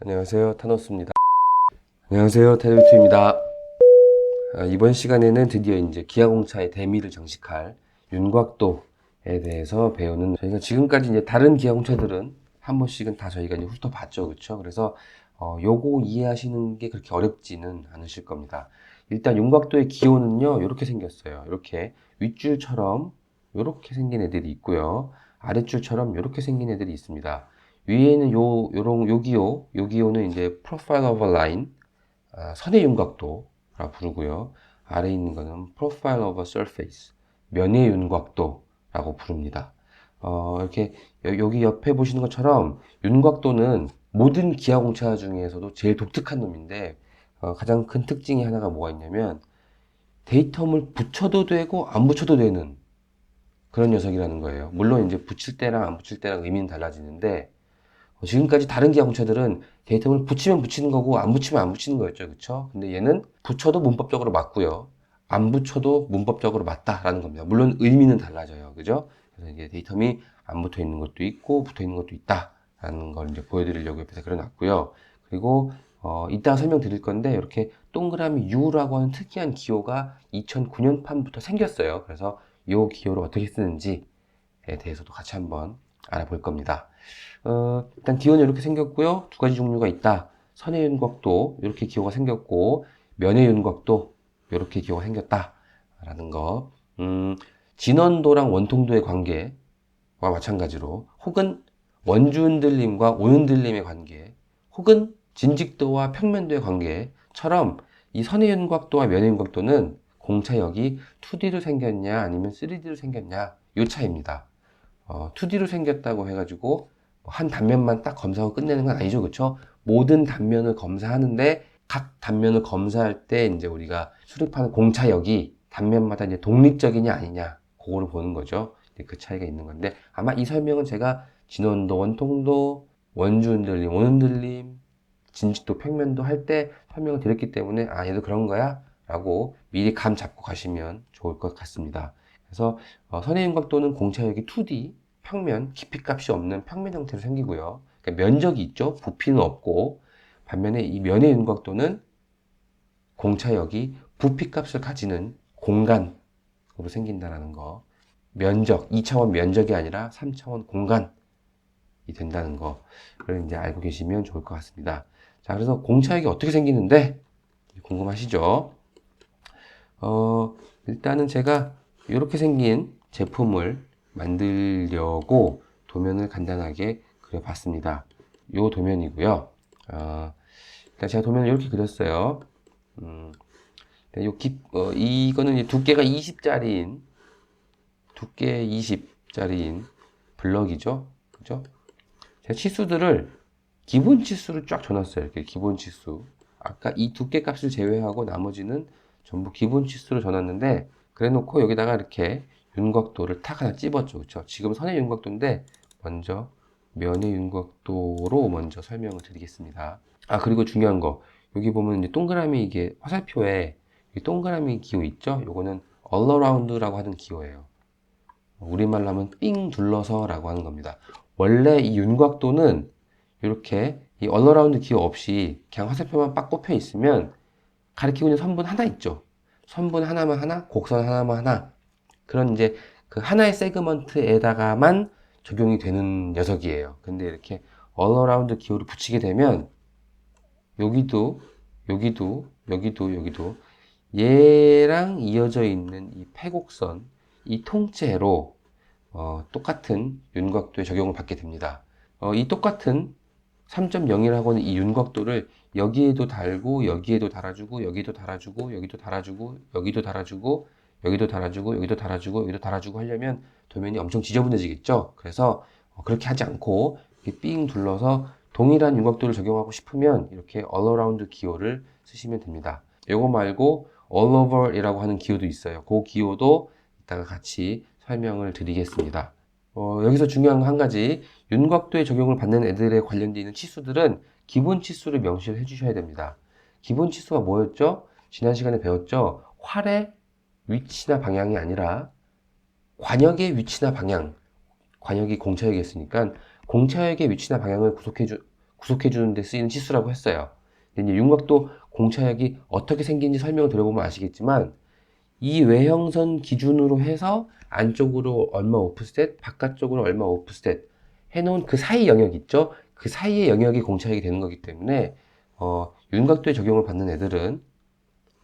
안녕하세요, 타노스입니다. 안녕하세요, 테르비투입니다. 이번 시간에는 드디어 이제 기아공차의 대미를 장식할 윤곽도에 대해서 배우는, 저희가 지금까지 이제 다른 기아공차들은 한 번씩은 다 저희가 이제 훑어봤죠, 그렇죠? 그래서 요거 이해하시는 게 그렇게 어렵지는 않으실 겁니다. 일단 윤곽도의 기호는요, 이렇게 생겼어요. 이렇게 윗줄처럼 이렇게 생긴 애들이 있고요, 아랫줄처럼 이렇게 생긴 애들이 있습니다. 위에는 요 기호는 이제 Profile of a Line, 선의 윤곽도라 부르고요. 아래에 있는 거는 Profile of a Surface, 면의 윤곽도라고 부릅니다. 이렇게 여기 옆에 보시는 것처럼 윤곽도는 모든 기하공차 중에서도 제일 독특한 놈인데, 가장 큰 특징이 하나가 뭐가 있냐면 데이텀을 붙여도 되고 안 붙여도 되는 그런 녀석이라는 거예요. 물론 이제 붙일 때랑 안 붙일 때랑 의미는 달라지는데, 지금까지 다른 기하공차들은 데이터를 붙이면 붙이는 거고 안 붙이면 안 붙이는 거였죠. 그쵸? 근데 얘는 붙여도 문법적으로 맞고요, 안 붙여도 문법적으로 맞다라는 겁니다. 물론 의미는 달라져요. 그죠? 그래서 이게 데이터이 안 붙어 있는 것도 있고 붙어 있는 것도 있다라는 걸 이제 보여드리려고 옆에서 그려놨고요. 그리고 이따가 설명드릴 건데, 이렇게 동그라미 U라고 하는 특이한 기호가 2009년판부터 생겼어요. 그래서 이 기호를 어떻게 쓰는지에 대해서도 같이 한번 알아볼 겁니다. 일단 기호는 이렇게 생겼고요. 두 가지 종류가 있다. 선의 윤곽도 이렇게 기호가 생겼고, 면의 윤곽도 이렇게 기호가 생겼다라는 거. 진원도랑 원통도의 관계와 마찬가지로, 혹은 원주 흔들림과 온흔들림의 관계, 혹은 진직도와 평면도의 관계처럼 이 선의 윤곽도와 면의 윤곽도는 공차역이 2D로 생겼냐 아니면 3D로 생겼냐, 요 차이입니다. 2D로 생겼다고 해가지고 한 단면만 딱 검사하고 끝내는 건 아니죠, 그렇죠? 모든 단면을 검사하는데, 각 단면을 검사할 때 이제 우리가 수립하는 공차역이 단면마다 이제 독립적이냐 아니냐, 그거를 보는 거죠. 그 차이가 있는 건데, 아마 이 설명은 제가 진원도, 원통도, 원주 흔들림, 온흔들림, 진직도, 평면도 할 때 설명을 드렸기 때문에, 아, 얘도 그런 거야? 라고 미리 감 잡고 가시면 좋을 것 같습니다. 그래서 선의 윤곽도는 공차역이 2D, 평면, 깊이값이 없는 평면 형태로 생기고요. 그러니까 면적이 있죠. 부피는 없고. 반면에 이 면의 윤곽도는 공차역이 부피값을 가지는 공간으로 생긴다는 거. 면적, 2차원 면적이 아니라 3차원 공간이 된다는 거를 이제 알고 계시면 좋을 것 같습니다. 자, 그래서 공차역이 어떻게 생기는데 궁금하시죠? 일단은 제가 이렇게 생긴 제품을 만들려고 도면을 간단하게 그려봤습니다. 요 도면이고요. 일단 제가 도면을 이렇게 그렸어요. 이거는 이제 두께가 20짜리인, 두께 20짜리인 블럭이죠. 그죠? 제가 치수들을 기본 치수로 쫙 줘놨어요. 이렇게 기본 치수. 아까 이 두께 값을 제외하고 나머지는 전부 기본 치수로 줘놨는데, 그래 놓고 여기다가 이렇게 윤곽도를 탁 하나 찝었죠. 그쵸? 지금 선의 윤곽도인데, 먼저 면의 윤곽도로 먼저 설명을 드리겠습니다. 아, 그리고 중요한 거. 여기 보면 이제 동그라미, 이게 화살표에 이 동그라미 기호 있죠? 요거는 all around라고 하는 기호예요. 우리말로 하면 삥 둘러서 라고 하는 겁니다. 원래 이 윤곽도는 이렇게 이 얼러라운드 기호 없이 그냥 화살표만 빡 꼽혀 있으면 가리키고 있는 선분 하나 있죠. 선분 하나만 하나, 곡선 하나만 하나. 그런 이제 그 하나의 세그먼트에다가만 적용이 되는 녀석이에요. 근데 이렇게 얼러라운드 기호를 붙이게 되면 여기도, 여기도, 여기도, 여기도 얘랑 이어져 있는 이 패곡선, 이 통째로 똑같은 윤곽도에 적용을 받게 됩니다. 이 똑같은 3.0이라고 하는 이 윤곽도를 여기에도 달고, 여기에도 달아주고, 여기도 달아주고, 여기도 달아주고, 여기도 달아주고, 여기도 달아주고, 여기도 달아주고, 여기도 달아주고 하려면 도면이 엄청 지저분해지겠죠? 그래서 그렇게 하지 않고 이렇게 삥 둘러서 동일한 윤곽도를 적용하고 싶으면 이렇게 all around 기호를 쓰시면 됩니다. 이거 말고 all over 이라고 하는 기호도 있어요. 그 기호도 이따가 같이 설명을 드리겠습니다. 여기서 중요한 거 한 가지, 윤곽도에 적용을 받는 애들에 관련되어 있는 치수들은 기본 치수를 명시를 해주셔야 됩니다. 기본 치수가 뭐였죠? 지난 시간에 배웠죠? 활의 위치나 방향이 아니라 관역의 위치나 방향, 관역이 공차역이었으니까 공차역의 위치나 방향을 구속해 주는 데 쓰이는 치수라고 했어요. 근데 이제 윤곽도 공차역이 어떻게 생긴지 설명을 들어보면 아시겠지만 이 외형선 기준으로 해서 안쪽으로 얼마 오프셋, 바깥쪽으로 얼마 오프셋 해놓은 그 사이 영역 있죠? 그 사이의 영역이 공차역이 되는 거기 때문에 윤곽도의 적용을 받는 애들은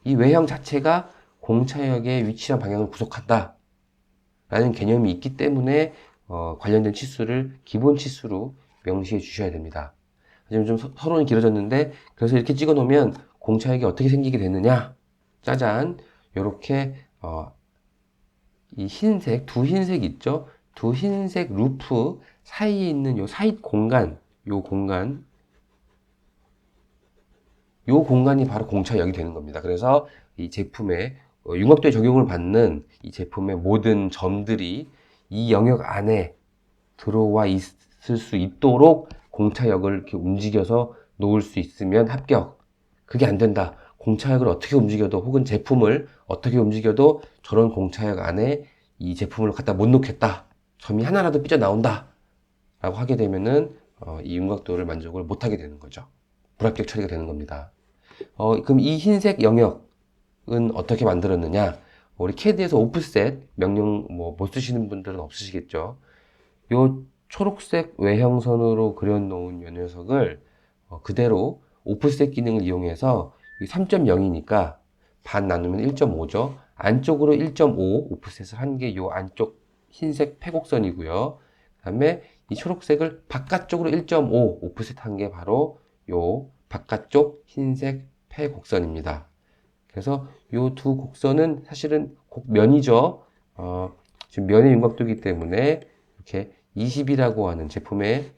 이 외형 자체가 공차역의 위치와 방향을 구속한다 라는 개념이 있기 때문에 관련된 치수를 기본 치수로 명시해 주셔야 됩니다. 지금 좀 서론이 길어졌는데 그래서 이렇게 찍어 놓으면 공차역이 어떻게 생기게 되느냐, 짜잔, 요렇게 이 흰색, 두 흰색 있죠? 두 흰색 루프 사이에 있는 요 사이 공간, 요 공간이 바로 공차역이 되는 겁니다. 그래서 이 제품에 윤곽도에 적용을 받는 이 제품의 모든 점들이 이 영역 안에 들어와 있을 수 있도록 공차역을 이렇게 움직여서 놓을 수 있으면 합격. 그게 안 된다. 공차역을 어떻게 움직여도 혹은 제품을 어떻게 움직여도 저런 공차역 안에 이 제품을 갖다 못 놓겠다. 점이 하나라도 삐져나온다. 라고 하게 되면은 이 윤곽도를 만족을 못하게 되는 거죠. 불합격 처리가 되는 겁니다. 그럼 이 흰색 영역은 어떻게 만들었느냐? 우리 CAD에서 오프셋 명령 못 쓰시는 분들은 없으시겠죠. 요 초록색 외형선으로 그려놓은 요 녀석을 그대로 오프셋 기능을 이용해서 3.0이니까 반 나누면 1.5죠. 안쪽으로 1.5 오프셋을 한 게 요 안쪽 흰색 패곡선이고요. 그 다음에 이 초록색을 바깥쪽으로 1.5 오프셋 한 게 바로 요 바깥쪽 흰색 패곡선입니다. 그래서 요 두 곡선은 사실은 곡면이죠. 지금 면의 윤곽도이기 때문에 이렇게 20이라고 하는 제품의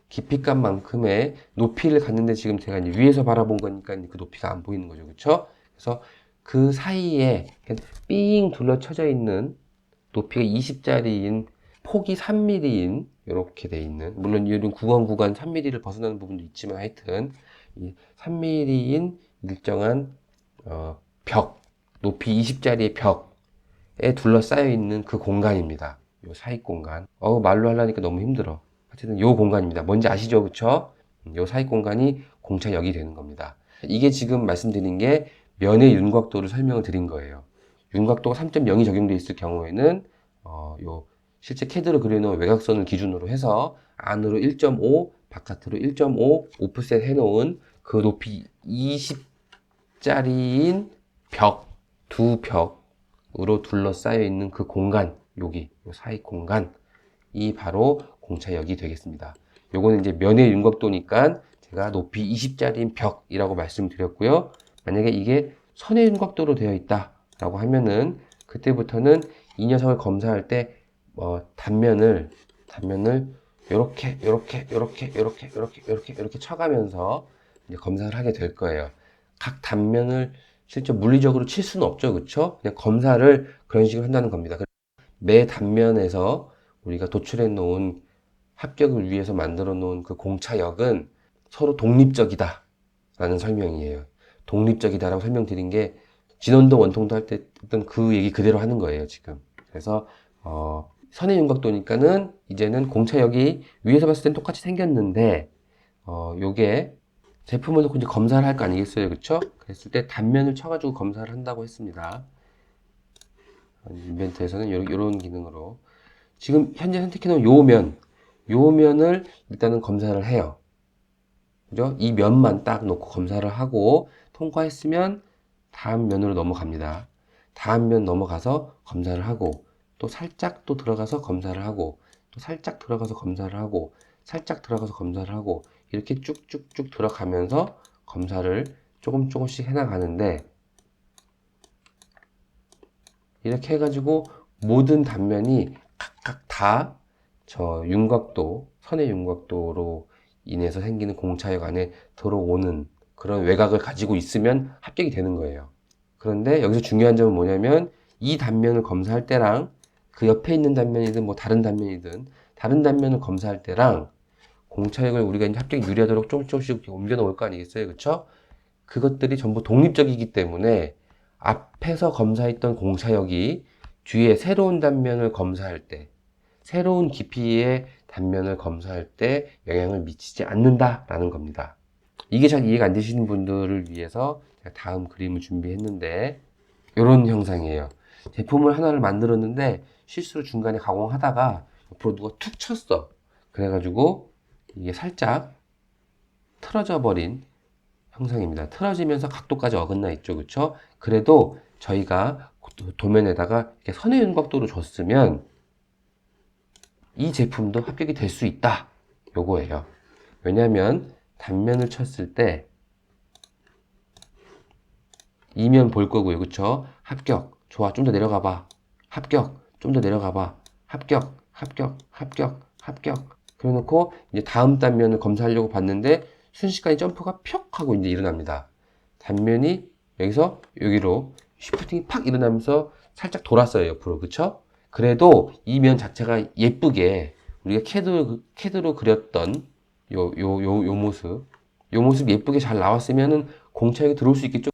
깊이감만큼의 높이를 갖는데 지금 제가 이제 위에서 바라본 거니까 그 높이가 안 보이는 거죠. 그렇죠? 그래서 그 사이에 삥 둘러쳐져 있는 높이가 20짜리인 폭이 3mm인 이렇게 돼 있는, 물론 이런 구간 3mm를 벗어나는 부분도 있지만 하여튼 이 3mm인 일정한 벽, 높이 20짜리의 벽에 둘러싸여 있는 그 공간입니다. 요 사이 공간. 말로 하려니까 너무 힘들어. 어쨌든 요 공간입니다. 뭔지 아시죠? 그쵸? 요 사이 공간이 공차역이 되는 겁니다. 이게 지금 말씀드린 게 면의 윤곽도를 설명을 드린 거예요. 윤곽도가 3.0이 적용되어 있을 경우에는 요 실제 CAD로 그려놓은 외곽선을 기준으로 해서 안으로 1.5, 바깥으로 1.5 오프셋 해놓은 그 높이 20짜리인 두 벽으로 둘러싸여 있는 그 공간, 여기 사이 공간이 바로 공차역이 되겠습니다. 요거는 이제 면의 윤곽도니까 제가 높이 20짜리인 벽이라고 말씀드렸고요. 만약에 이게 선의 윤곽도로 되어 있다라고 하면은 그때부터는 이 녀석을 검사할 때 단면을 이렇게 쳐가면서 이제 검사를 하게 될 거예요. 각 단면을 실제 물리적으로 칠 수는 없죠, 그렇죠? 그냥 검사를 그런 식으로 한다는 겁니다. 매 단면에서 우리가 도출해 놓은 합격을 위해서 만들어 놓은 그 공차역은 서로 독립적이다 라는 설명이에요. 독립적이다라고 설명드린 게 진원도 원통도 할 때 했던 그 얘기 그대로 하는 거예요, 지금. 그래서 선의 윤곽도니까는 이제는 공차역이 위에서 봤을 땐 똑같이 생겼는데 요게 제품을 놓고 이제 검사를 할 거 아니겠어요, 그쵸? 그랬을 때 단면을 쳐가지고 검사를 한다고 했습니다. 이벤트에서는 이런 기능으로 지금 현재 선택해놓은 요 면을 일단은 검사를 해요. 그죠? 이 면만 딱 놓고 검사를 하고 통과했으면 다음 면으로 넘어갑니다. 다음 면 넘어가서 검사를 하고 또 살짝 또 들어가서 검사를 하고 또 살짝 들어가서 검사를 하고 살짝 들어가서 검사를 하고 이렇게 쭉쭉쭉 들어가면서 검사를 조금씩 해나가는데, 이렇게 해가지고 모든 단면이 각각 다 저 윤곽도, 선의 윤곽도로 인해서 생기는 공차역 안에 들어오는 그런 외곽을 가지고 있으면 합격이 되는 거예요. 그런데 여기서 중요한 점은 뭐냐면 이 단면을 검사할 때랑 그 옆에 있는 단면이든 뭐 다른 단면이든 다른 단면을 검사할 때랑 공차역을 우리가 이제 합격이 유리하도록 조금씩 옮겨 놓을 거 아니겠어요? 그쵸? 그것들이 전부 독립적이기 때문에 앞에서 검사했던 공차역이 뒤에 새로운 단면을 검사할 때 새로운 깊이의 단면을 검사할 때 영향을 미치지 않는다라는 겁니다. 이게 잘 이해가 안 되시는 분들을 위해서 제가 다음 그림을 준비했는데 이런 형상이에요. 제품을 하나를 만들었는데 실수로 중간에 가공하다가 옆으로 누가 툭 쳤어. 그래가지고 이게 살짝 틀어져 버린 형상입니다. 틀어지면서 각도까지 어긋나 있죠. 그쵸? 그래도 저희가 도면에다가 이렇게 선의 윤곽도를 줬으면 이 제품도 합격이 될 수 있다. 요거예요. 왜냐하면 단면을 쳤을 때 이면 볼 거고요. 그쵸? 합격. 좋아. 좀 더 내려가 봐. 합격. 좀 더 내려가 봐. 합격. 합격. 합격. 합격. 그래 놓고 이제 다음 단면을 검사하려고 봤는데 순식간에 점프가 펴 하고 이제 일어납니다. 단면이 여기서 여기로 쉬프팅이 팍 일어나면서 살짝 돌았어요. 옆으로. 그쵸? 그래도 이 면 자체가 예쁘게 우리가 캐드로 그렸던 요 모습. 요 모습 예쁘게 잘 나왔으면은 공차역이 들어올 수 있겠죠?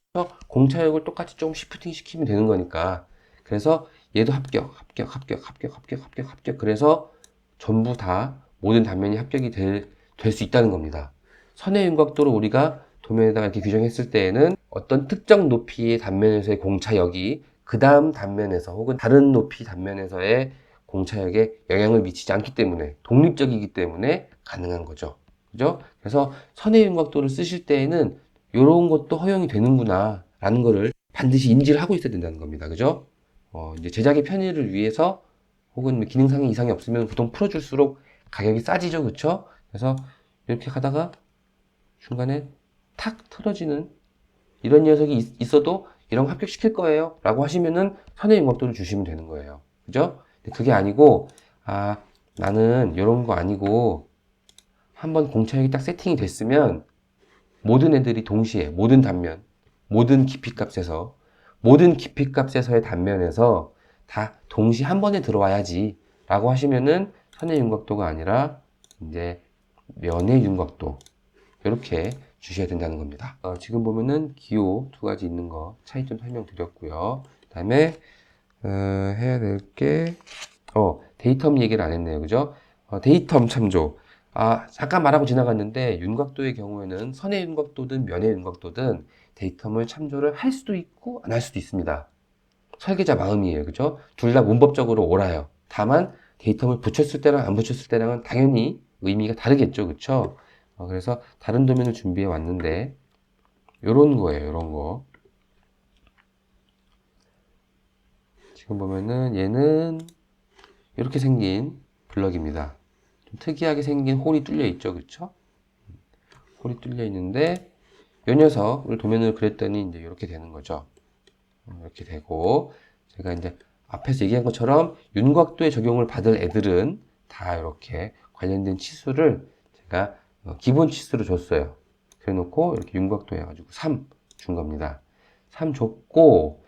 공차역을 똑같이 좀 시프팅 시키면 되는 거니까. 그래서 얘도 합격, 합격, 합격, 합격, 합격, 합격, 합격. 그래서 전부 다 모든 단면이 합격이 될 수 있다는 겁니다. 선의 윤곽도를 우리가 도면에다가 이렇게 규정했을 때에는 어떤 특정 높이의 단면에서의 공차역이 그 다음 단면에서 혹은 다른 높이 단면에서의 공차역에 영향을 미치지 않기 때문에 독립적이기 때문에 가능한 거죠. 그죠? 그래서 선의 윤곽도를 쓰실 때에는 이런 것도 허용이 되는구나 라는 거를 반드시 인지를 하고 있어야 된다는 겁니다. 그죠? 이제 제작의 편의를 위해서 혹은 기능상의 이상이 없으면 보통 풀어줄수록 가격이 싸지죠. 그쵸? 그래서 이렇게 가다가 중간에 탁 틀어지는 이런 녀석이 있어도 이런 거 합격시킬 거예요 라고 하시면은 선의 윤곽도를 주시면 되는 거예요. 그죠? 근데 그게 아니고 나는 이런 거 아니고 한번 공차역이 딱 세팅이 됐으면 모든 애들이 동시에 모든 단면 모든 깊이값에서의 단면에서 다 동시에 한 번에 들어와야지 라고 하시면은 선의 윤곽도가 아니라 이제 면의 윤곽도 이렇게 주셔야 된다는 겁니다. 지금 보면은 기호 두 가지 있는 거 차이점 설명드렸고요. 그 다음에 해야 될 게 데이텀 얘기를 안 했네요. 그죠? 데이텀 참조. 잠깐 말하고 지나갔는데 윤곽도의 경우에는 선의 윤곽도든 면의 윤곽도든 데이텀을 참조를 할 수도 있고 안 할 수도 있습니다. 설계자 마음이에요. 그죠? 둘 다 문법적으로 옳아요. 다만 데이텀을 붙였을 때랑 안 붙였을 때랑은 당연히 의미가 다르겠죠. 그쵸? 그래서 다른 도면을 준비해 왔는데 요런 거예요. 요런 거. 지금 보면은 얘는 이렇게 생긴 블럭입니다. 좀 특이하게 생긴 홀이 뚫려 있죠. 그쵸? 홀이 뚫려 있는데 이 녀석을 도면을 그렸더니 이제 이렇게 되는 거죠. 이렇게 되고 제가 이제 앞에서 얘기한 것처럼 윤곽도에 적용을 받을 애들은 다 이렇게 관련된 치수를 제가 기본 치수로 줬어요. 그래 놓고 이렇게 윤곽도 해가지고 3 준 겁니다. 3 줬고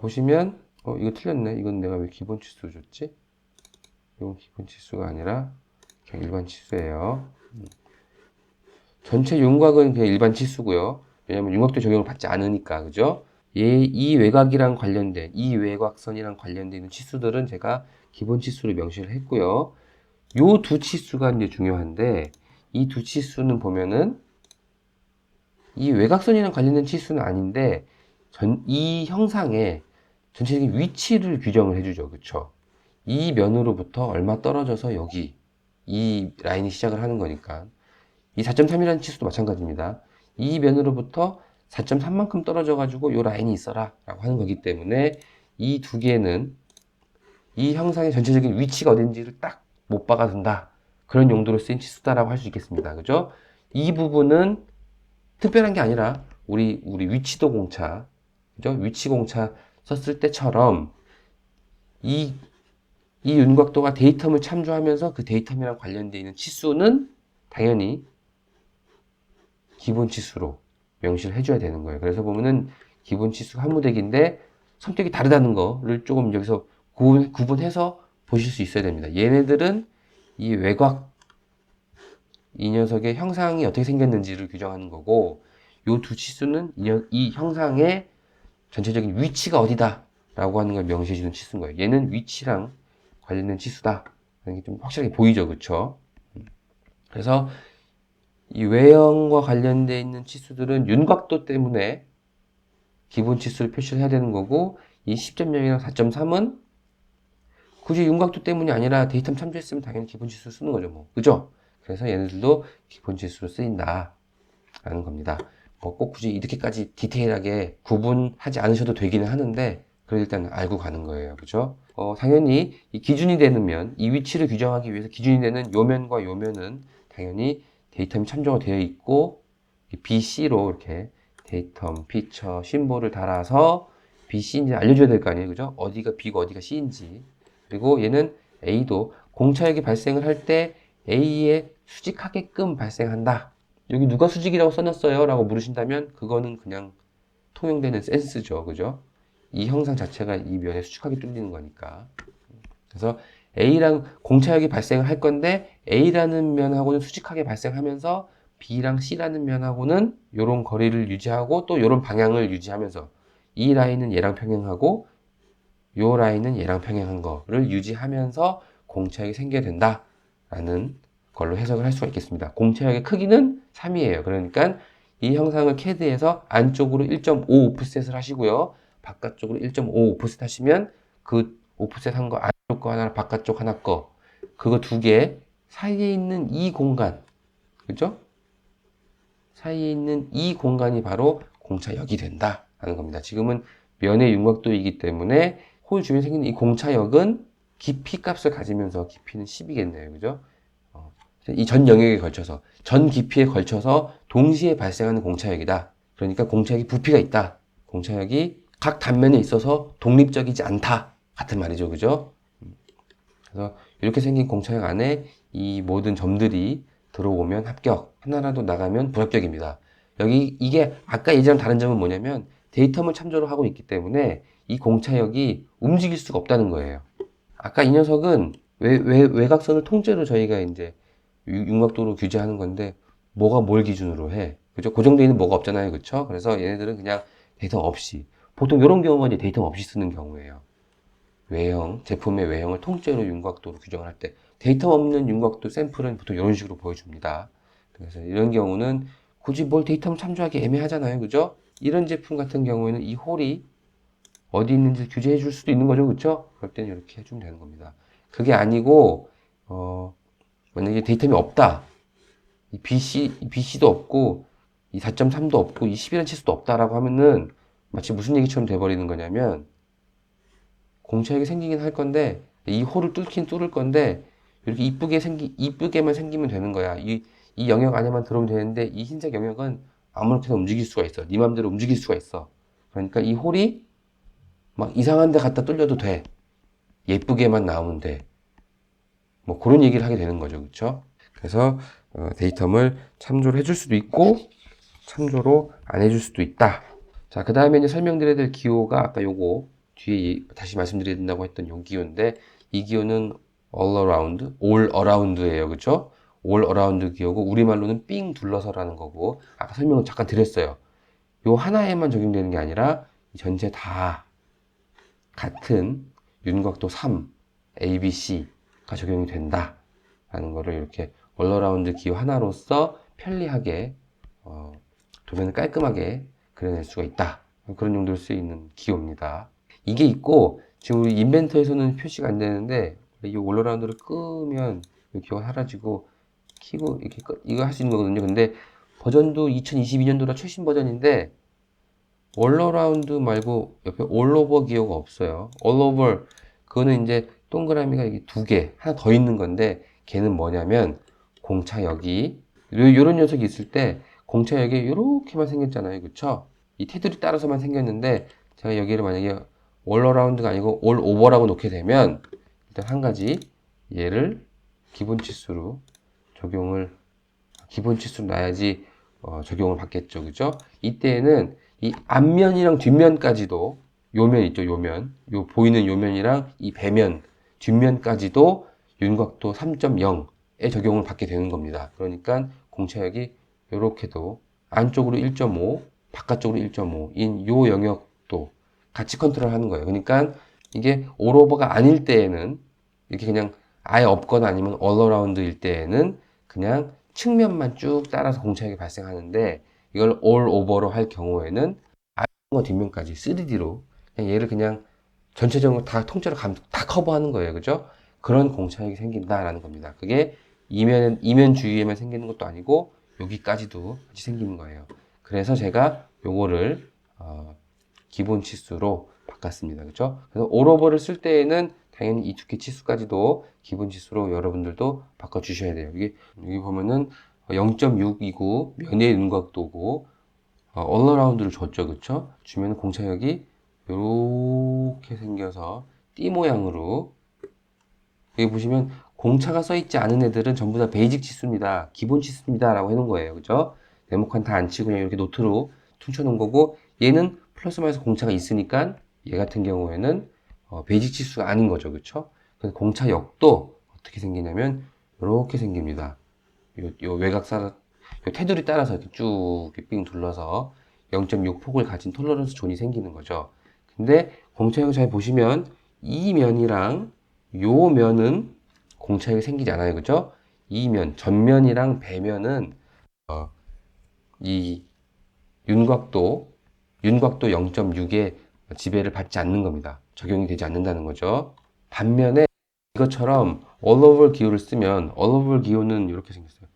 보시면 이거 틀렸네. 이건 내가 왜 기본 치수로 줬지? 이건 기본 치수가 아니라 그냥 일반 치수예요. 전체 윤곽은 그냥 일반 치수고요. 왜냐면 윤곽도 적용을 받지 않으니까, 그죠? 이 외곽이랑 관련된, 이 외곽선이랑 관련된 있는 치수들은 제가 기본 치수로 명시를 했고요. 요 두 치수가 이제 중요한데, 이 두 치수는 보면은, 이 외곽선이랑 관련된 치수는 아닌데, 이 형상의 전체적인 위치를 규정을 해주죠. 그쵸? 이 면으로부터 얼마 떨어져서 여기, 이 라인이 시작을 하는 거니까. 이 4.3이라는 치수도 마찬가지입니다. 이 면으로부터 4.3만큼 떨어져가지고 이 라인이 있어라 라고 하는 거기 때문에 이 두 개는 이 형상의 전체적인 위치가 어딘지를 딱 못 박아둔다. 그런 용도로 쓰인 치수다라고 할 수 있겠습니다. 그죠? 이 부분은 특별한 게 아니라 우리 위치도 공차, 그죠? 위치 공차 썼을 때처럼 이 윤곽도가 데이텀을 참조하면서 그 데이텀이랑 관련되어 있는 치수는 당연히 기본 치수로 명시를 해줘야 되는 거예요. 그래서 보면은 기본 치수가 한 무더기인데 성격이 다르다는 거를 조금 여기서 구분해서 보실 수 있어야 됩니다. 얘네들은 이 외곽, 이 녀석의 형상이 어떻게 생겼는지를 규정하는 거고, 요 두 치수는 이 형상의 전체적인 위치가 어디다 라고 하는 걸 명시해 주는 치수인 거예요. 얘는 위치랑 관련된 치수다. 이게 좀 확실하게 보이죠. 그쵸? 그래서 이 외형과 관련되어 있는 치수들은 윤곽도 때문에 기본 치수를 표시를 해야 되는 거고, 이 10.0이랑 4.3은 굳이 윤곽도 때문이 아니라 데이터만 참조했으면 당연히 기본 치수를 쓰는 거죠, 뭐. 그죠? 그래서 얘네들도 기본 치수로 쓰인다. 라는 겁니다. 뭐 꼭 굳이 이렇게까지 디테일하게 구분하지 않으셔도 되기는 하는데, 그래도 일단 알고 가는 거예요. 그죠? 당연히 이 기준이 되는 면, 이 위치를 규정하기 위해서 기준이 되는 요 면과 요 면은 당연히 데이텀이 참조가 되어 있고, BC로 이렇게 데이텀, 피처, 심볼을 달아서 BC인지 알려줘야 될 거 아니에요. 그죠? 어디가 B고 어디가 C인지. 그리고 얘는 A도 공차역이 발생을 할 때 A에 수직하게끔 발생한다. 여기 누가 수직이라고 써놨어요? 라고 물으신다면 그거는 그냥 통용되는 센스죠. 그죠? 이 형상 자체가 이 면에 수직하게 뚫리는 거니까. 그래서 A랑 공차역이 발생을 할 건데 A라는 면하고는 수직하게 발생하면서 B랑 C라는 면하고는 이런 거리를 유지하고 또 이런 방향을 유지하면서 이 라인은 얘랑 평행하고 요 라인은 얘랑 평행한 거를 유지하면서 공차역이 생겨야 된다라는 걸로 해석을 할 수가 있겠습니다. 공차역의 크기는 3이에요. 그러니까 이 형상을 CAD에서 안쪽으로 1.5 오프셋을 하시고요. 바깥쪽으로 1.5 오프셋 하시면 그 오프셋 한 거 안쪽 거 하나, 바깥쪽 하나 거 그거 두 개 사이에 있는 이 공간, 그죠? 사이에 있는 이 공간이 바로 공차역이 된다라는 겁니다. 지금은 면의 윤곽도이기 때문에 홀 주변에 생기는 이 공차역은 깊이 값을 가지면서 깊이는 10이겠네요. 그죠? 이 전 영역에 걸쳐서, 전 깊이에 걸쳐서 동시에 발생하는 공차역이다. 그러니까 공차역이 부피가 있다. 공차역이 각 단면에 있어서 독립적이지 않다. 같은 말이죠. 그죠? 그래서 이렇게 생긴 공차역 안에 이 모든 점들이 들어오면 합격, 하나라도 나가면 불합격입니다. 여기 이게 아까 예전랑 다른 점은 뭐냐면 데이터만 참조를 하고 있기 때문에 이 공차역이 움직일 수가 없다는 거예요. 아까 이 녀석은 외곽선을 통째로 저희가 이제 윤곽도로 규제하는 건데 뭐가 뭘 기준으로 해? 그죠? 고정되어 있는 뭐가 없잖아요. 그렇죠? 그래서 얘네들은 그냥 데이터 없이 보통 이런 경우가 이제 데이터 없이 쓰는 경우예요. 외형, 제품의 외형을 통째로 윤곽도로 규정을 할 때 데이터 없는 윤곽도 샘플은 보통 이런 식으로 보여줍니다. 그래서 이런 경우는 굳이 뭘 데이터만 참조하기 애매하잖아요. 그죠? 이런 제품 같은 경우에는 이 홀이 어디 있는지 규제해 줄 수도 있는 거죠. 그렇죠? 그럴 때는 이렇게 해주면 되는 겁니다. 그게 아니고 만약에 데이터이 없다. 이 BC도 없고 이 4.3도 없고 이 10이라는 치수도 없다라고 하면은 마치 무슨 얘기처럼 돼버리는 거냐면 공차역이 생기긴 할 건데 이 홀을 뚫긴 뚫을 건데 이렇게 이쁘게만 생기면 되는 거야. 이 영역 안에만 들어오면 되는데 이 흰색 영역은 아무렇게나 움직일 수가 있어. 네 맘대로 움직일 수가 있어. 그러니까 이 홀이 막 이상한 데 갖다 뚫려도 돼. 예쁘게만 나오면 돼. 뭐 그런 얘기를 하게 되는 거죠. 그렇죠? 그래서 데이텀을 참조를 해줄 수도 있고 참조로 안 해줄 수도 있다. 자, 그 다음에 이제 설명드려야 될 기호가 아까 요거 뒤에 다시 말씀드려야 된다고 했던 요 기호인데 이 기호는 all around예요. 그쵸? all around 기호고 우리말로는 삥 둘러서라는 거고 아까 설명을 잠깐 드렸어요. 요 하나에만 적용되는 게 아니라 전체 다 같은 윤곽도 3, A, B, C가 적용이 된다. 라는 거를 이렇게 all around 기호 하나로서 편리하게 도면을 깔끔하게 그려낼 수가 있다. 그런 용도로 쓰이는 기호입니다. 이게 있고 지금 우리 인벤터에서는 표시가 안 되는데 이 올러라운드를 끄면 이 기호가 사라지고 키고 이렇게 이거 할 수 있는 거거든요. 근데 버전도 2022년도라 최신 버전인데 올러라운드 말고 옆에 올오버 기호가 없어요. 올오버 그거는 이제 동그라미가 이게 두 개 하나 더 있는 건데 걔는 뭐냐면 공차역이 요런 녀석이 있을 때 공차역이 이렇게만 생겼잖아요. 그쵸? 이 테두리 따라서만 생겼는데 제가 여기를 만약에 올 어라운드가 아니고 올 오버라고 놓게 되면 일단 한 가지 얘를 기본 치수로 놔야지 적용을 받겠죠. 그죠? 이때에는 이 앞면이랑 뒷면까지도 요면 있죠. 요면 요 보이는 요면이랑 이 배면 뒷면까지도 윤곽도 3.0에 적용을 받게 되는 겁니다. 그러니까 공차역이 이렇게도 안쪽으로 1.5 바깥쪽으로 1.5인 요 영역도 같이 컨트롤 하는 거예요. 그러니까 이게 올오버가 아닐 때에는 이렇게 그냥 아예 없거나 아니면 all around일 때에는 그냥 측면만 쭉 따라서 공차역이 발생하는데 이걸 올 오버로 할 경우에는 앞면과 뒷면까지 3D로 얘를 그냥 전체적으로 다 통째로 다 커버하는 거예요. 그죠? 그런 공차역이 생긴다라는 겁니다. 그게 이면 주위에만 생기는 것도 아니고 여기까지도 같이 생기는 거예요. 그래서 제가 요거를 기본 치수로 바꿨습니다. 그죠? 그래서 올오버를 쓸 때에는 당연히 이 두께 치수까지도 기본 치수로 여러분들도 바꿔 주셔야 돼요. 여기 보면은 0.6이고 면의 윤곽도고 얼어라운드를 줬죠. 그쵸? 주면 공차역이 이렇게 생겨서 띠 모양으로, 여기 보시면 공차가 써 있지 않은 애들은 전부 다 베이직 치수입니다. 기본 치수입니다. 라고 해놓은 거예요. 그죠? 네모칸 다 안 치고 그냥 이렇게 노트로 퉁쳐놓은 거고, 얘는 플러스 마이너스 공차가 있으니까 얘 같은 경우에는 베이직 치수가 아닌 거죠. 그쵸? 그래서 공차역도 어떻게 생기냐면 이렇게 생깁니다. 요 외곽사, 요 테두리 따라서 이렇게 쭉 빙 둘러서 0.6 폭을 가진 톨러런스 존이 생기는 거죠. 근데 공차역을 잘 보시면 이 면이랑 요 면은 공차역이 생기지 않아요. 그죠? 이 면, 전면이랑 배면은 이 윤곽도 0.6의 지배를 받지 않는 겁니다. 적용이 되지 않는다는 거죠. 반면에 이것처럼 all over 기호를 쓰면 all over 기호는 이렇게 생겼어요.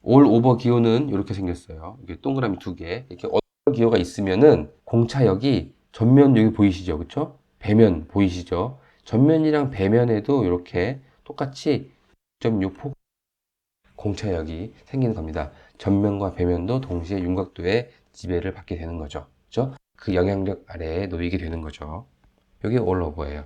all over 기호는 이렇게 생겼어요. 이게 동그라미 두 개. 이렇게 all over 기호가 있으면은 공차역이 전면 여기 보이시죠? 그쵸? 배면 보이시죠? 전면이랑 배면에도 이렇게 똑같이 0.6폭 공차역이 생기는 겁니다. 전면과 배면도 동시에 윤곽도의 지배를 받게 되는 거죠. 그죠? 그 영향력 아래에 놓이게 되는 거죠. 이게 all over예요.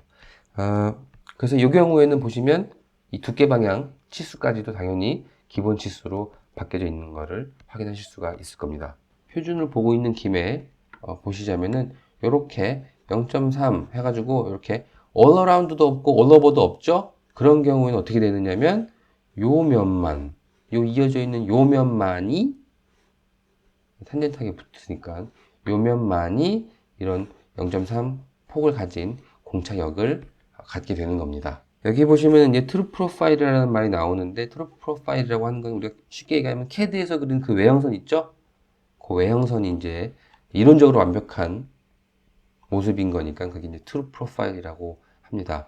그래서 이 경우에는 보시면 이 두께 방향 치수까지도 당연히 기본 치수로 바뀌어져 있는 것을 확인하실 수가 있을 겁니다. 표준을 보고 있는 김에 보시자면은 이렇게 0.3 해가지고 이렇게 all around도 없고 all over도 없죠? 그런 경우에는 어떻게 되느냐면 요 면만, 요 이어져 있는 요 면만이 탄젠트하게 붙으니까 요 면만이 이런 0.3 폭을 가진 공차역을 갖게 되는 겁니다. 여기 보시면 이제 트루 프로파일이라는 말이 나오는데, 트루 프로파일이라고 하는 건 우리가 쉽게 얘기하면 CAD에서 그린 그 외형선 있죠? 그 외형선이 이제 이론적으로 완벽한 모습인 거니까 그게 이제 트루 프로파일이라고 합니다.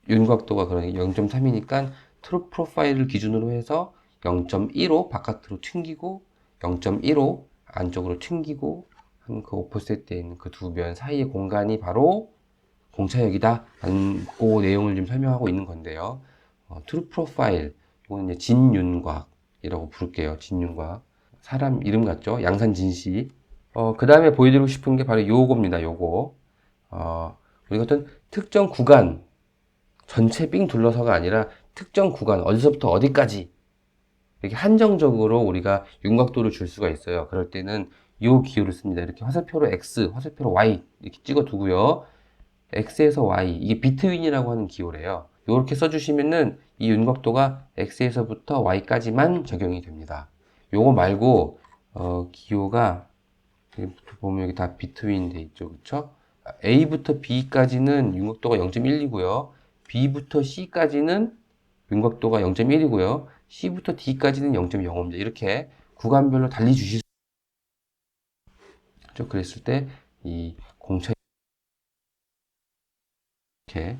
윤곽도가 그러니까 0.3이니까 트루 프로파일을 기준으로 해서 0.15 바깥으로 튕기고 0.15 안쪽으로 튕기고 한 그 오프셋되어 있는 그 두 면 사이의 공간이 바로 공차역이다 라는 그 내용을 좀 설명하고 있는 건데요. 트루 프로파일, 이거는 이제 진윤곽이라고 부를게요. 진윤곽. 사람 이름 같죠? 양산진시. 그 다음에 보여드리고 싶은 게 바로 요겁니다. 요거. 우리가 어떤 특정 구간, 전체 삥 둘러서가 아니라 특정 구간, 어디서부터 어디까지 이렇게 한정적으로 우리가 윤곽도를 줄 수가 있어요. 그럴 때는 요 기호를 씁니다. 이렇게 화살표로 X, 화살표로 Y 이렇게 찍어 두고요. X에서 Y, 이게 비트윈이라고 하는 기호래요. 이렇게 써주시면은 이 윤곽도가 X에서부터 Y까지만 적용이 됩니다. 요거 말고 기호가 보면 여기 다 비트윈 돼 있죠, 그렇죠? A부터 B까지는 윤곽도가 0.1이고요. B부터 C까지는 윤곽도가 0.1이고요. C부터 D까지는 0.05입니다. 이렇게 구간별로 달리 주실 수 있죠. 그랬을 때 이 공차 이렇게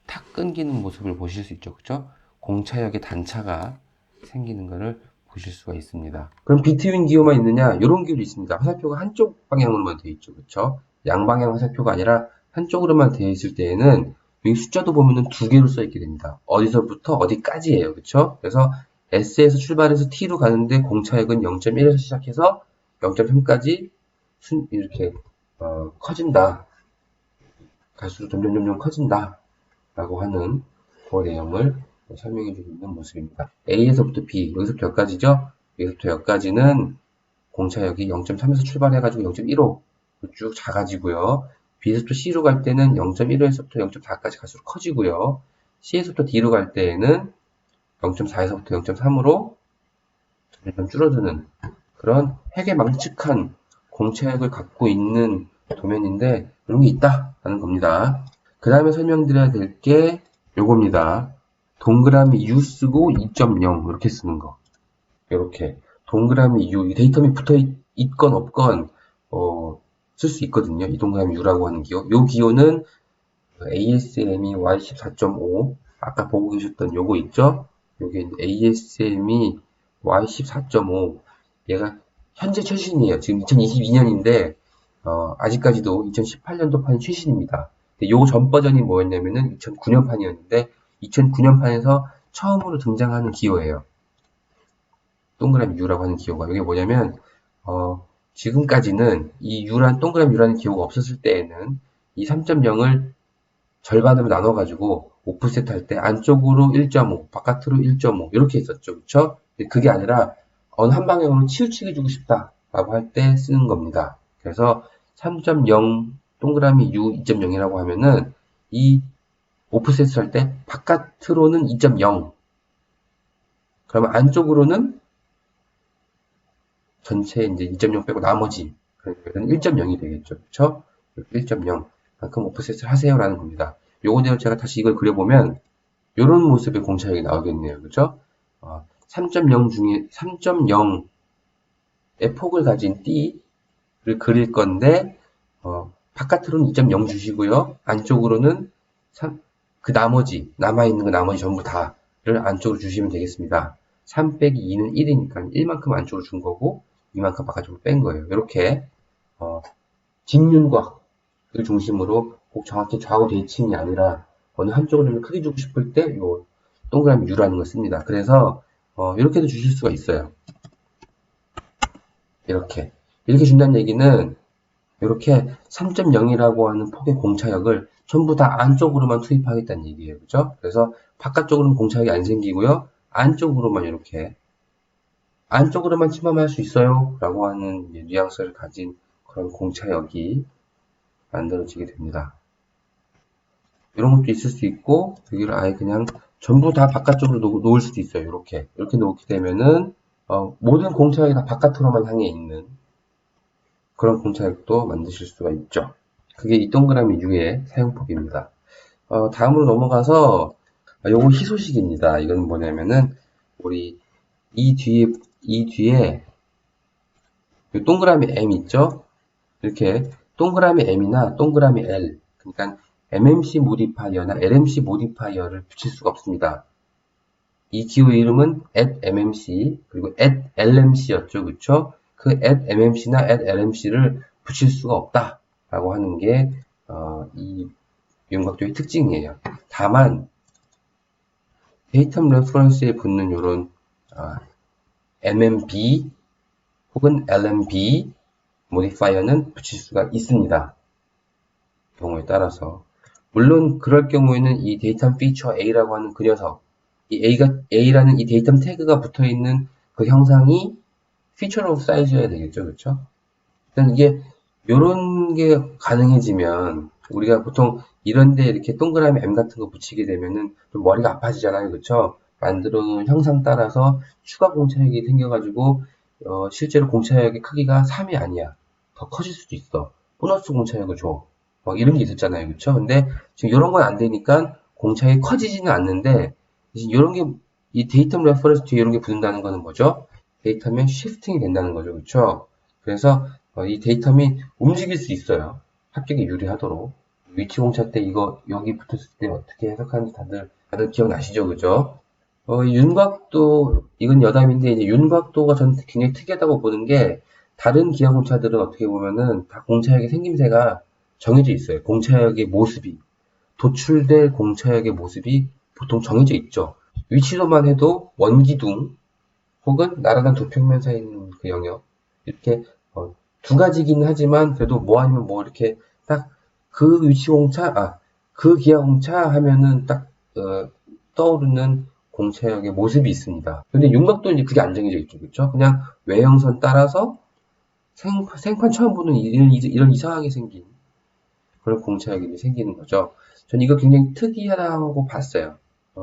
탁 끊기는 모습을 보실 수 있죠. 그렇죠? 공차역의 단차가 생기는 것을 보실 수가 있습니다. 그럼 비트윈 기호만 있느냐? 이런 기호도 있습니다. 화살표가 한쪽 방향으로만 되어 있죠. 그렇죠? 양방향 화살표가 아니라 한쪽으로만 되어 있을 때에는 여기 숫자도 보면은 두 개로 써 있게 됩니다. 어디서부터 어디까지예요. 그렇죠? 그래서 S에서 출발해서 T로 가는데 공차역은 0.1에서 시작해서 0.3까지 이렇게 커진다. 갈수록 점점 커진다. 라고 하는 그 내용을 설명해 주고 있는 모습입니다. A에서부터 B, 여기서부터 여기까지죠? 여기서부터 여기까지는 공차역이 0.3에서 출발해가지고 0.15로 쭉 작아지고요. B에서부터 C로 갈 때는 0.15에서부터 0.4까지 갈수록 커지고요. C에서부터 D로 갈 때에는 0.4에서부터 0.3으로 점점 줄어드는 그런 회계망측한 공차역을 갖고 있는 도면인데 이런 게 있다라는 겁니다. 그 다음에 설명드려야 될 게 요겁니다. 동그라미 U 쓰고 2.0 이렇게 쓰는 거. 이렇게 동그라미 U, 이 데이텀이 붙어 있건 없건 쓸 수 있거든요. 이 동그라미 U라고 하는 기호. 요 기호는 ASME Y14.5 아까 보고 계셨던 요거 있죠? 요게 ASME Y14.5 얘가 현재 최신이에요. 지금 2022년인데 아직까지도 2018년도 판이 최신입니다. 요 전 버전이 뭐였냐면은 2009년 판이었는데 2009년 판에서 처음으로 등장하는 기호예요. 동그라미 U라고 하는 기호가. 이게 뭐냐면 지금까지는 이 동그라미 U라는 기호가 없었을 때에는 이 3.0을 절반으로 나눠가지고 오프셋 할 때 안쪽으로 1.5, 바깥으로 1.5 이렇게 했었죠. 그쵸? 근데 그게 아니라 어느 한 방향으로 치우치게 주고 싶다라고 할 때 쓰는 겁니다. 그래서 3.0 동그라미 U 2.0이라고 하면은 이 오프셋을 할 때 바깥으로는 2.0 그러면 안쪽으로는 전체 이제 2.0 빼고 나머지 그러면 1.0이 되겠죠. 그쵸? 1.0 만큼 오프셋을 하세요라는 겁니다. 요거대로 제가 다시 이걸 그려보면 이런 모습의 공차역이 나오겠네요. 그죠? 3.0 중에 3.0의 폭을 가진 띠를 그릴 건데 바깥으로는 2.0 주시고요. 안쪽으로는 그 나머지 남아있는 거 나머지 전부 다를 안쪽으로 주시면 되겠습니다. 3 빼기 2는 1이니까 1만큼 안쪽으로 준 거고 2만큼 바깥쪽으로 뺀 거예요. 이렇게 직윤곽을 중심으로 꼭 정확히 좌우 대칭이 아니라 어느 한쪽을 좀 크게 주고 싶을 때 요 동그라미 U라는 걸 씁니다. 그래서 이렇게도 주실 수가 있어요. 이렇게 준다는 얘기는 이렇게 3.0이라고 하는 폭의 공차역을 전부 다 안쪽으로만 투입하겠다는 얘기예요. 그죠? 그래서 바깥쪽으로는 공차역이 안 생기고요. 안쪽으로만 이렇게 안쪽으로만 침범할 수 있어요. 라고 하는 뉘앙스를 가진 그런 공차역이 만들어지게 됩니다. 이런 것도 있을 수 있고 여기를 아예 그냥 전부 다 바깥쪽으로 놓을 수도 있어요. 이렇게 놓게 되면은 모든 공차역이 다 바깥으로만 향해 있는 그런 공차역도 만드실 수가 있죠. 그게 이 동그라미 U의 사용법입니다. 다음으로 넘어가서 요거 희소식입니다. 이건 뭐냐면은 우리 이 뒤에 요 동그라미 M 있죠? 이렇게 동그라미 M이나 동그라미 L 그러니까 MMC 모디파이어나 LMC 모디파이어를 붙일 수가 없습니다. 이 기호의 이름은 @MMC 그리고 @LMC였죠. 그쵸? 그 @MMC나 @LMC를 붙일 수가 없다라고 하는 게 이 윤곽도의 특징이에요. 다만 데이텀 레퍼런스에 붙는 이런 MMB 혹은 LMB 모디파이어는 붙일 수가 있습니다. 경우에 따라서 물론 그럴 경우에는 이 데이텀 피처 A라고 하는 그 녀석 이 A라는 이 데이텀 태그가 붙어있는 그 형상이 피처 오브 사이즈여야 되겠죠. 그렇죠? 일단 이게 요런 게 가능해지면 우리가 보통 이런데 이렇게 동그라미 M 같은 거 붙이게 되면은 좀 머리가 아파지잖아요. 그렇죠? 만들어 놓은 형상 따라서 추가 공차역이 생겨가지고 실제로 공차역의 크기가 3이 아니야. 더 커질 수도 있어. 보너스 공차역을 줘. 막 이런 게 있었잖아요. 그쵸? 근데 지금 이런 건 안 되니까 공차역이 커지지는 않는데 이런 게 이 데이터 레퍼런스 뒤에 이런 게 붙는다는 거는 뭐죠? 데이터면 시프팅이 된다는 거죠. 그쵸? 그래서 이 데이터이 움직일 수 있어요. 합격에 유리하도록. 위치 공차 때 이거 여기 붙었을 때 어떻게 해석하는지 다들 기억나시죠? 그죠? 윤곽도, 이건 여담인데, 이제 윤곽도가 저는 굉장히 특이하다고 보는 게, 다른 기하 공차들은 어떻게 보면은 다 공차역의 생김새가 정해져 있어요. 공차역의 모습이. 도출될 공차역의 모습이 보통 정해져 있죠. 위치로만 해도 원기둥, 혹은 나란한 두 평면 사이에 있는 그 영역. 이렇게, 두 가지긴 하지만, 그래도 뭐 아니면 뭐 이렇게 딱 그 위치 공차, 그 기하 공차 하면은 딱, 떠오르는 공차역의 모습이 있습니다. 근데 윤곽도는 이제 그게 안 정해져 있죠. 그쵸? 그냥 외형선 따라서 생판 처음 보는 이런 이상하게 생긴 그런 공차역이 생기는 거죠. 전 이거 굉장히 특이하다고 봤어요.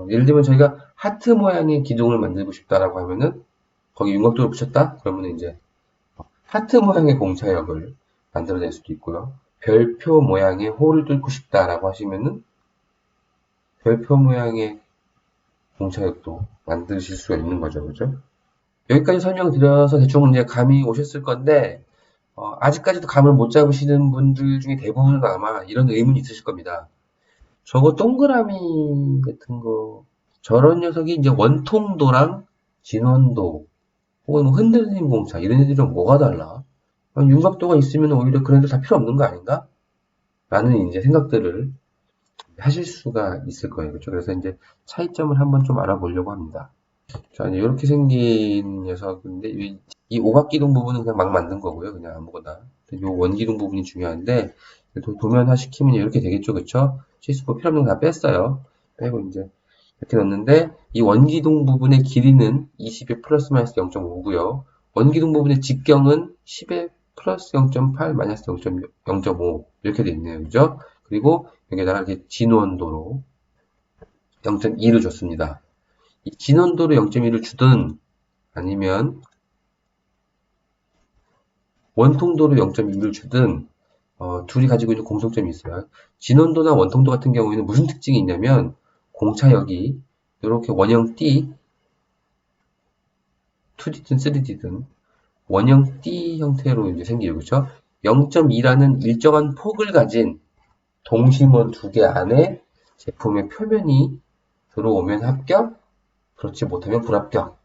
예를 들면 저희가 하트 모양의 기둥을 만들고 싶다라고 하면은 거기 윤곽도를 붙였다? 그러면 이제 하트 모양의 공차역을 만들어낼 수도 있고요. 별표 모양의 홀을 뚫고 싶다라고 하시면은 별표 모양의 공차역도 만드실 수가 있는 거죠. 그죠? 여기까지 설명드려서 대충 이제 감이 오셨을 건데, 아직까지도 감을 못 잡으시는 분들 중에 대부분은 아마 이런 의문이 있으실 겁니다. 저거 동그라미 같은 거, 저런 녀석이 이제 원통도랑 진원도, 혹은 뭐 흔들림 공차, 이런 애들이랑 뭐가 달라? 윤곽도가 있으면 오히려 그런 애들 다 필요 없는 거 아닌가? 라는 이제 생각들을 하실 수가 있을 거예요. 그렇죠? 그래서 이제 차이점을 한번 좀 알아보려고 합니다. 자, 이제 이렇게 생긴 녀석인데, 이 오각기둥 부분은 그냥 막 만든 거고요. 그냥 아무거나. 이 원기둥 부분이 중요한데, 도면화 시키면 이렇게 되겠죠. 그쵸? 실수법 필요 없는 거 다 뺐어요. 빼고 이제 이렇게 넣었는데, 이 원기둥 부분의 길이는 20의 플러스 마이너스 0.5고요. 원기둥 부분의 직경은 10의 플러스 0.8 마이너스 0.5 이렇게 돼 있네요. 그죠? 그리고 여기다가 이렇게 진원도로 0.2를 줬습니다. 이 진원도로 0.1을 주든 아니면 원통도로 0.2를 주든 둘이 가지고 있는 공통점이 있어요. 진원도나 원통도 같은 경우에는 무슨 특징이 있냐면 공차역이 이렇게 원형 띠 2D든 3D든 원형 띠 형태로 이제 생기죠. 그렇죠? 0.2라는 일정한 폭을 가진 동심원 두 개 안에 제품의 표면이 들어오면 합격, 그렇지 못하면 불합격.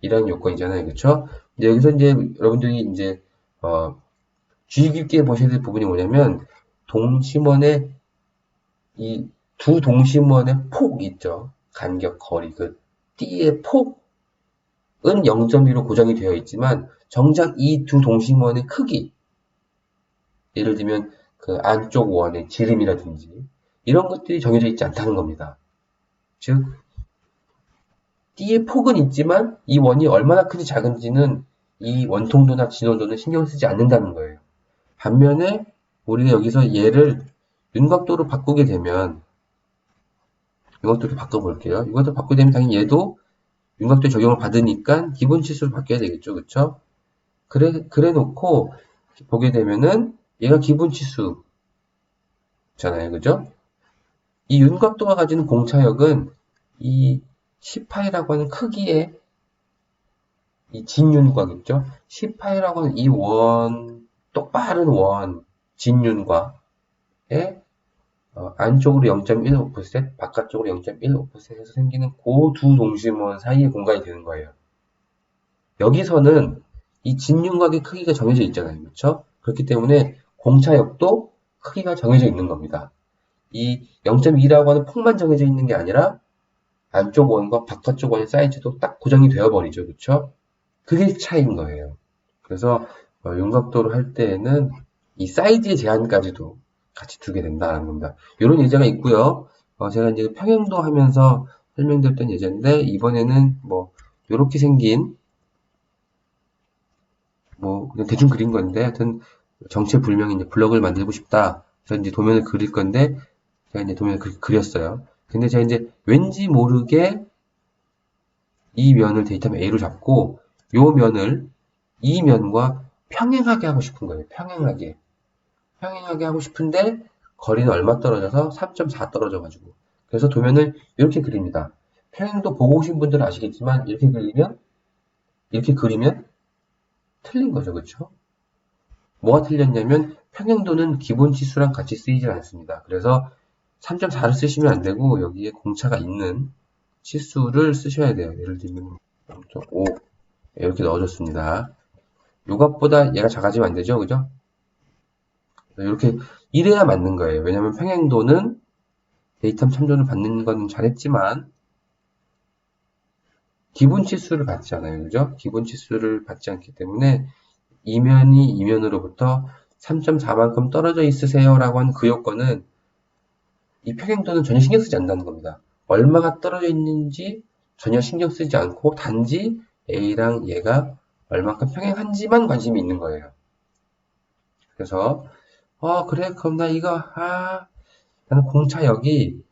이라는 요건이잖아요. 그렇죠? 근데 여기서 이제 여러분들이 이제 주의 깊게 보셔야 될 부분이 뭐냐면 동심원의 이 두 동심원의 폭 있죠. 간격, 거리, 그 띠의 폭은 0.2로 고정이 되어 있지만 정작 이 두 동심원의 크기, 예를 들면 그 안쪽 원의 지름이라든지 이런 것들이 정해져 있지 않다는 겁니다. 즉 띠의 폭은 있지만 이 원이 얼마나 큰지 작은지는 이 원통도나 진원도는 신경 쓰지 않는다는 거예요. 반면에 우리가 여기서 얘를 윤곽도로 바꾸게 되면 윤곽도로 바꿔볼게요. 윤곽도로 바꾸게 되면 당연히 얘도 윤곽도에 적용을 받으니까 기본 치수로 바뀌어야 되겠죠. 그쵸? 그래 놓고 보게 되면은 얘가 기본 치수잖아요. 그죠? 이 윤곽도가 가지는 공차역은 이 10파이라고 하는 크기의 이 진윤곽 있죠? 10파이라고 하는 이 똑바른 원, 진윤곽에 안쪽으로 0.15%, 바깥쪽으로 0.15%에서 생기는 그 두 동심원 사이의 공간이 되는 거예요. 여기서는 이 진윤곽의 크기가 정해져 있잖아요. 그렇죠? 그렇기 때문에 공차역도 크기가 정해져 있는 겁니다. 이 0.2라고 하는 폭만 정해져 있는 게 아니라 안쪽 원과 바깥쪽 원의 사이즈도 딱 고정이 되어 버리죠. 그렇죠? 그게 차이인 거예요. 그래서 윤곽도를 할 때에는 이 사이즈의 제한까지도 같이 두게 된다는 겁니다. 이런 예제가 있고요. 제가 이제 평행도 하면서 설명드렸던 예제인데 이번에는 뭐 이렇게 생긴 뭐 그냥 대충 그린 건데 하여튼 정체불명의 이제 블럭을 만들고 싶다. 그래서 이제 도면을 그릴 건데 제가 이제 도면을 그렸어요. 근데 제가 이제 왠지 모르게 이 면을 데이터면 A로 잡고 요 면을 이 면과 평행하게 하고 싶은 거예요. 평행하게 하고 싶은데 거리는 얼마 떨어져서 3.4 떨어져가지고 그래서 도면을 이렇게 그립니다. 평행도 보고 오신 분들은 아시겠지만 이렇게 그리면 틀린 거죠. 그렇죠? 뭐가 틀렸냐면 평행도는 기본 치수랑 같이 쓰이질 않습니다. 그래서 3.4를 쓰시면 안 되고 여기에 공차가 있는 치수를 쓰셔야 돼요. 예를 들면 0.5 이렇게 넣어줬습니다. 요것보다 얘가 작아지면 안 되죠. 그죠? 이렇게 이래야 맞는 거예요. 왜냐면 평행도는 데이터 참조를 받는 건 잘했지만 기본 치수를 받지 않아요. 그죠? 기본 치수를 받지 않기 때문에 이면이 이면으로부터 3.4만큼 떨어져 있으세요 라고 하는 그 요건은 이 평행도는 전혀 신경 쓰지 않는다는 겁니다. 얼마가 떨어져 있는지 전혀 신경 쓰지 않고 단지 A랑 얘가 얼마큼 평행한지만 관심이 있는 거예요. 그래서 그래 그럼 나 이거 나는 공차역이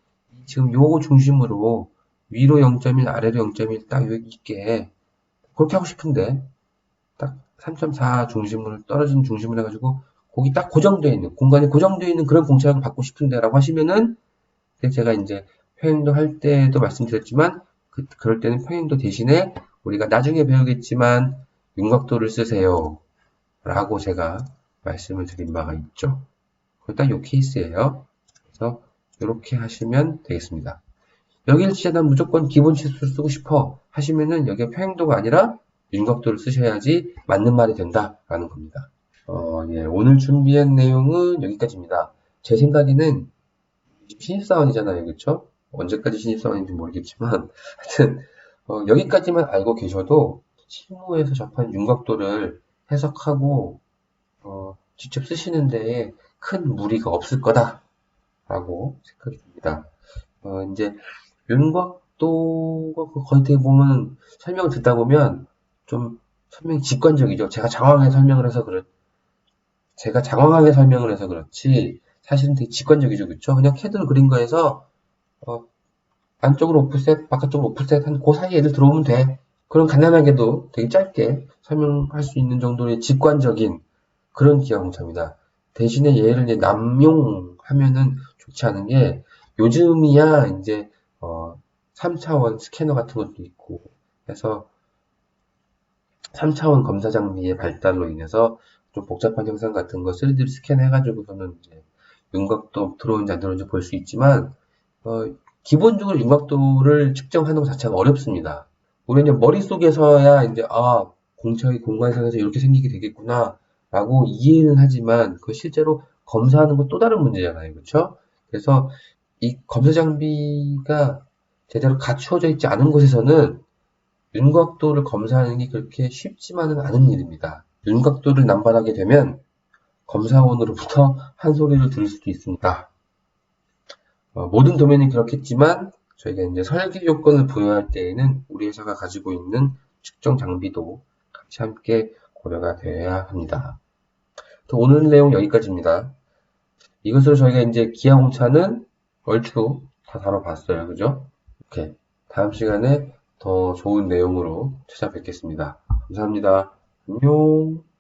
지금 요거 중심으로 위로 0.1 아래로 0.1 딱 여기 있게 그렇게 하고 싶은데 딱 3.4 중심으로 떨어진 중심을 해가지고 거기 딱 고정되어 있는 공간이 고정되어 있는 그런 공차역을 받고 싶은데 라고 하시면은 제가 이제 평행도 할 때도 말씀드렸지만 그럴 때는 평행도 대신에 우리가 나중에 배우겠지만 윤곽도를 쓰세요. 라고 제가 말씀을 드린 바가 있죠. 딱 이 케이스예요. 그래서 이렇게 하시면 되겠습니다. 여기를 진짜 난 무조건 기본 치수를 쓰고 싶어 하시면은 여기가 평행도가 아니라 윤곽도를 쓰셔야지 맞는 말이 된다라는 겁니다. 예, 오늘 준비한 내용은 여기까지입니다. 제 생각에는 신입사원이잖아요, 그렇죠? 언제까지 신입사원인지 모르겠지만 하여튼 여기까지만 알고 계셔도 실무에서 접한 윤곽도를 해석하고 직접 쓰시는 데에 큰 무리가 없을 거다라고 생각이 듭니다. 이제 윤곽도가 거의 보면 설명을 듣다 보면 좀 설명이 직관적이죠. 제가 장황하게 설명을 해서 그렇지 사실은 되게 직관적이죠, 그렇죠? 그냥 캐드로 그린 거에서 안쪽으로 오프셋, 바깥쪽으로 오프셋 한 그 사이에 애들 들어오면 돼. 그럼 간단하게도 되게 짧게 설명할 수 있는 정도의 직관적인 그런 기하공차입니다. 대신에 얘를 이제 남용하면은 좋지 않은 게 요즘이야 이제 3차원 스캐너 같은 것도 있고 해서 3차원 검사 장비의 발달로 인해서 좀 복잡한 형상 같은 거 3D 스캔해가지고서는 이제 윤곽도 들어오는지 안 들어오는지 볼 수 있지만 기본적으로 윤곽도를 측정하는 것 자체가 어렵습니다. 우리는 이제 머릿속에서야 이제 공차의 공간상에서 이렇게 생기게 되겠구나 라고 이해는 하지만 그 실제로 검사하는 건 또 다른 문제잖아요. 그렇죠? 그래서 이 검사 장비가 제대로 갖추어져 있지 않은 곳에서는 윤곽도를 검사하는 게 그렇게 쉽지만은 않은 일입니다. 윤곽도를 남발하게 되면 검사원으로부터 한 소리를 들을 수도 있습니다. 모든 도면이 그렇겠지만 저희가 이제 설계 요건을 부여할 때에는 우리 회사가 가지고 있는 측정 장비도 같이 함께 고려가 되어야 합니다. 오늘 내용 여기까지입니다. 이것으로 저희가 이제 기아공차는 얼추 다 다뤄봤어요. 그죠? 이렇게 다음 시간에 더 좋은 내용으로 찾아뵙겠습니다. 감사합니다. 안녕.